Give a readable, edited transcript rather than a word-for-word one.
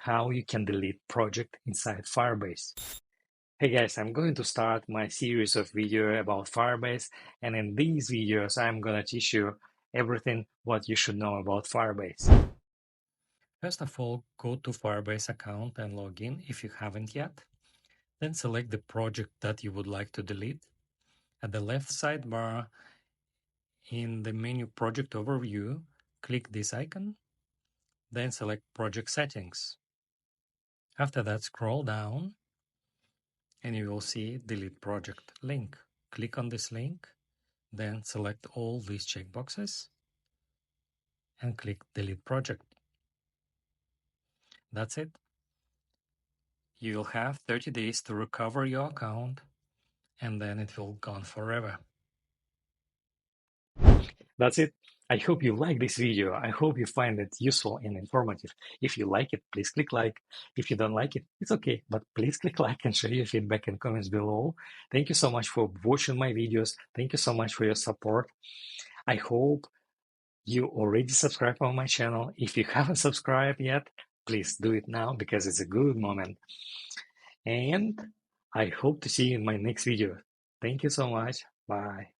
how you can delete project inside Firebase. Hey guys, I'm going to start my series of videos about Firebase, and in these videos I'm gonna teach you everything what you should know about Firebase. First of all, go to Firebase account and log in if you haven't yet. Then select the project that you would like to delete. At the left sidebar in the menu Project Overview, click this icon, then select Project Settings. After that, scroll down and you will see Delete Project link. Click on this link, then select all these checkboxes and click Delete Project. That's it. You will have 30 days to recover your account and then it will gone forever. That's it. I hope you like this video. I hope you find it useful and informative. If you like it, please click like. If you don't like it, it's okay, but please click like and share your feedback and comments below. Thank you so much for watching my videos. Thank you so much for your support. I hope you already subscribed on my channel. If you haven't subscribed yet, please do it now because it's a good moment. And I hope to see you in my next video. Thank you so much. Bye.